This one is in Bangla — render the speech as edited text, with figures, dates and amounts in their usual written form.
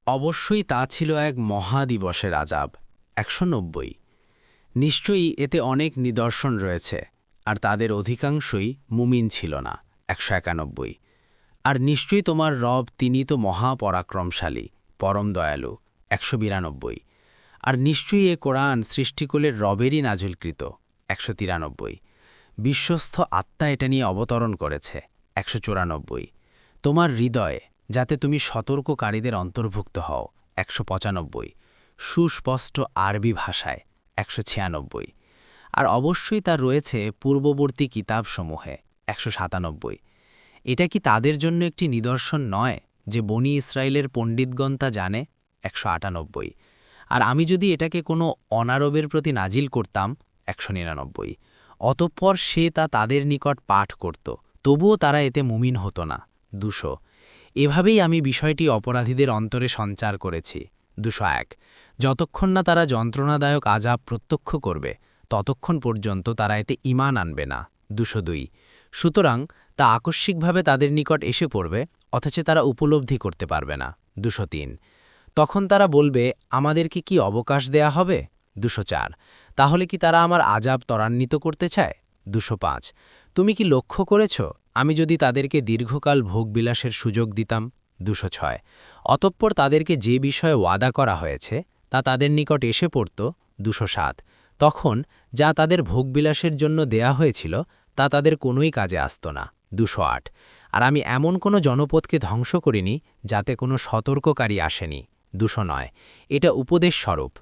অবশ্যই তা ছিল এক মহাদিবসের আযাব। ১৯০ নিশ্চয়ই এতে অনেক নিদর্শন রয়েছে, আর তাদের অধিকাংশই মুমিন ছিল না। ১৯১ আর নিশ্চয়ই তোমার রব তিনি তো মহাপরাক্রমশালী, পরম দয়ালু। ১৯২ আর নিশ্চয়ই এ কোরআন সৃষ্টিকুলের রবেরই নাজিলকৃত। ১৯৩ বিশ্বস্ত আত্মা এটা নিয়ে অবতরণ করেছে। ১৯৪ তোমার হৃদয়ে যাতে তুমি সতর্ককারীদের অন্তর্ভুক্ত হও। ১৯৫ সুস্পষ্ট আরবি ভাষায়। ১৯৯৬ আর অবশ্যই তা রয়েছে পূর্ববর্তী কিতাবসমূহে। ১৯৯৭ এটা কি তাদের জন্য একটি নিদর্শন নয় যে বনি ইসরায়েলের পণ্ডিতগণ তা জানে? ১৯৯৮ আর আমি যদি এটাকে কোনো অনারবের প্রতি নাজিল করতাম। ১৯৯ অতঃপর সে তা তাদের নিকট পাঠ করত, তবুও তারা এতে মুমিন হতো না। ২০০ এভাবেই আমি বিষয়টি অপরাধীদের অন্তরে সঞ্চার করেছি। ২০১ যতক্ষণ না তারা যন্ত্রণাদায়ক আযাব প্রত্যক্ষ করবে, ততক্ষণ পর্যন্ত তারা এতে ঈমান আনবে না। ২০২ সুতরাং তা আকস্মিকভাবে তাদের নিকট এসে পড়বে, অথচ তারা উপলব্ধি করতে পারবে না। ২০৩ তখন তারা বলবে, আমাদেরকে কি অবকাশ দেয়া হবে? ২০৪ তাহলে কি তারা আমার আযাব ত্বরান্বিত করতে চায়? ২০৫ তুমি কি লক্ষ্য করেছ আমি যদি তাদেরকে দীর্ঘকাল ভোগবিলাসের সুযোগ দিতাম? ২০৬ অতঃপর তাদেরকে যে বিষয়ে ওয়াদা করা হয়েছে তা তাদের নিকট এসে পড়ত। ২০৭ তখন যা তাদের ভোগবিলাসের জন্য দেয়া হয়েছিল তা তাদের কোনোই কাজে আসত না। ২০৮ আর আমি এমন কোনো জনপদকে ধ্বংস করিনি যাতে কোনো সতর্ককারী আসেনি। ২০৯ এটা উপদেশ স্বরূপ,